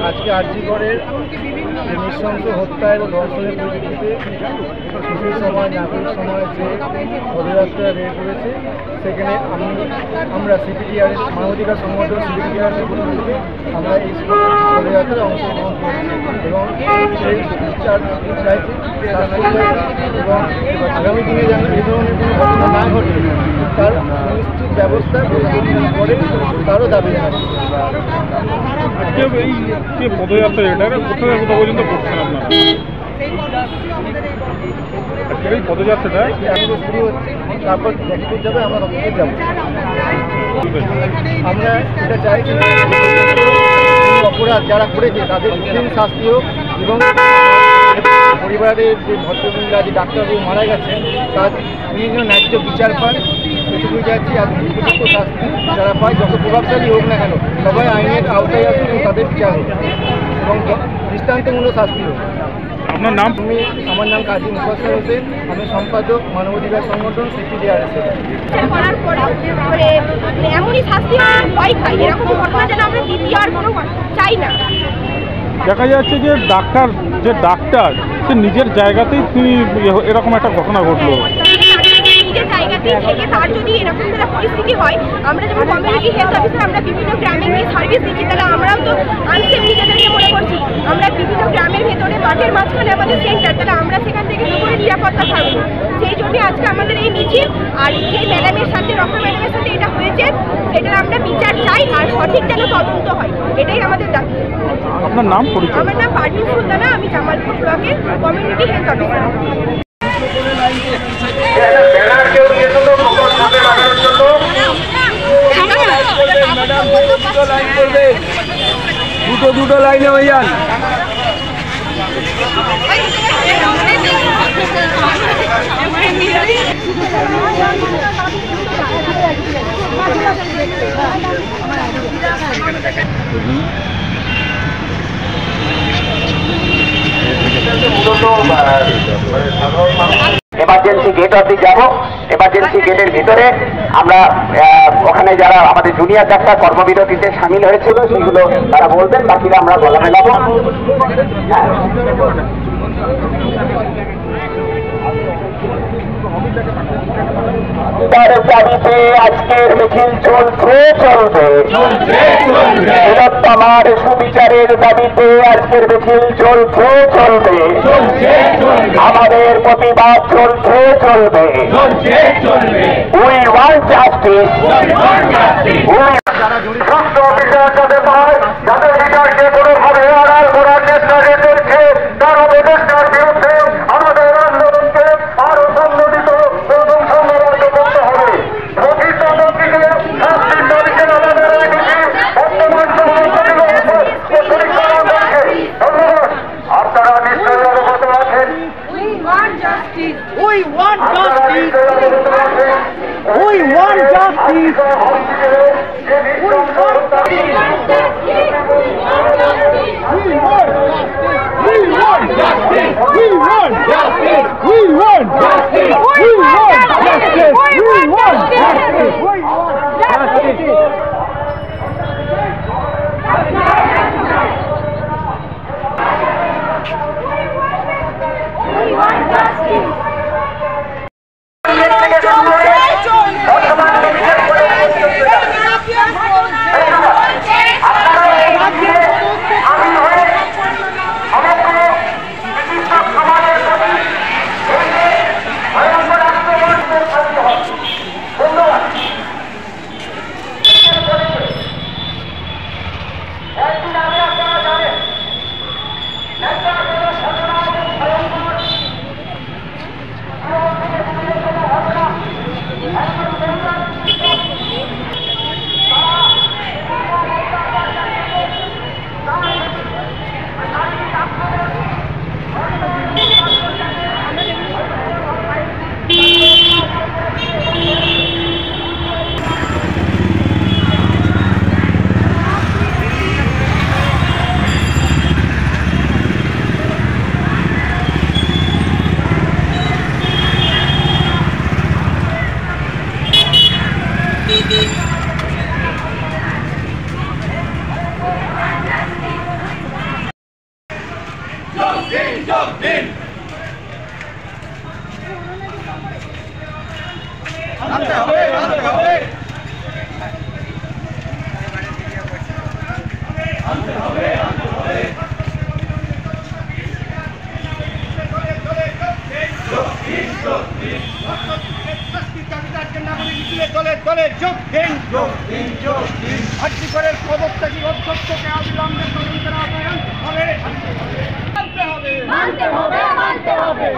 আজকে আরজিকরের নৃশংস হত্যা এবং ধর্ষণের পরিপ্রেক্ষিতে শিশুর সমাজ নাগরিক সমাজ যে পদযাত্রা বের করেছে সেখানে আমরা সিপিটিআর মানবাধিকার সংগঠন সিপিটিআর থেকে আমরা এই পদযাত্রায় অংশগ্রহণ করেছি এবং এই বিচার চাইছি এবং আগামী দিনে যেন এই ধরনের কোনো ঘটনা না ঘটে তার সুনিশ্চিত ব্যবস্থা করে তারও দাবি জানাচ্ছি। এই যে পদযাত্রা এটা কোথায় কোথাও পর্যন্ত করছেন আপনারা? এই পদযাত্রাটা শুরু হচ্ছে, তারপর দেখতে যাবে, আমরা রক্তে যাবো। আমরা এটা চাইছি অপরাধ যারা করেছে তাদের কঠিন শাস্তি হোক এবং পরিবারের যে ভদ্রমহিলা যে ডাক্তারবাবু মারা গেছেন তার বিভিন্ন ন্যায্য বিচার পান এটুকুই যাচ্ছি। আর উপযুক্ত শাস্তি যারা পায় যত প্রভাবশালী হোক না কেন সবাই আইনের আওতায় আসুন এবং তাদের বিচার হোক এবং দৃষ্টান্তমূলক শাস্তি হোক। আপনার নাম? আমার নাম কাজী মুফাসসার হোসেন, আমি সম্পাদক মানবাধিকার সংগঠন সিপিডিআরএসের। করার পরেও এমনই শাস্তি ভয় খাই, এরকম ঘটনা যেন আমরা দ্বিতীয় আর কোনো চাই না। দেখা যাচ্ছে যে ডাক্তার সে নিজের জায়গাতেই তিনি এরকম একটা ঘটনা ঘটলো। নিজের জায়গাতেই থেকে তার যদি এরকম একটা পরিস্থিতি হয়, আমরা যেমন কমিউনিটি হেলথ অফিসার আমরা বিভিন্ন গ্রামে গিয়ে সার্ভিস দিচ্ছি, তাহলে আমরাও তো আনসেফ নিজেদেরকে মনে করছি। আমরা বিভিন্ন গ্রামের ভেতরে মাঠের মাঝখানে আমাদের সেন্টার, তাহলে আমরা সেখান থেকে কী করে নিরাপত্তা থাকবো? সেই জন্যই আজকে আমাদের এই মিছিল। আর যে ম্যাডামের সাথে ডক্টর ম্যাডামের সাথে এটা হয়েছে সেটার আমরা বিচার চাই আর সঠিক যেন তদন্ত হয়, এটাই আমাদের দাবি। আপনার নাম পরিচয়? আমার নাম পারভিন সুলতানা, আমি জামালপুর ব্লকের কমিউনিটি হেলথ অফিসার। দুটো লাইনে হয়ে যান। এমার্জেন্সি গেট অবধি যাব। এমার্জেন্সি গেটের ভিতরে আমরা ওখানে যারা আমাদের জুনিয়র ডাক্তার কর্মবিরতিতে সামিল হয়েছিল সেগুলো তারা বলবেন, বাকিরা আমরা বলা মেলাবো। তার দাবিতে আজকের মিছিল চলবে। বৃহত্তমার সুবিচারের দাবিতে আজকের মিছিল চলবে। আমাদের প্রতিবাদ চলবে। We want justice. যারা সুস্থ বিচার যাতে পায়, যাদের বিচারকে কোনোভাবে আড়াল করার চেষ্টা চলছে, তার অবদেষ্টার বিরুদ্ধে আমাদের আন্দোলনকে আরো সংগঠিত এবং সংগঠিত করতে হবে। প্রকৃত ব্যক্তিকে শাস্তির দাবিতে আমাদের বর্তমান ধন্যবাদ। আপনারা নিশ্চয়ই অবগত আছেন। We want justice. We want justice. We want justice.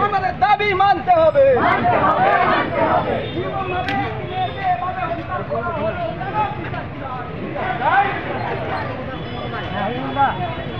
আমাদের দাবি মানতে হবে। হ্যাঁ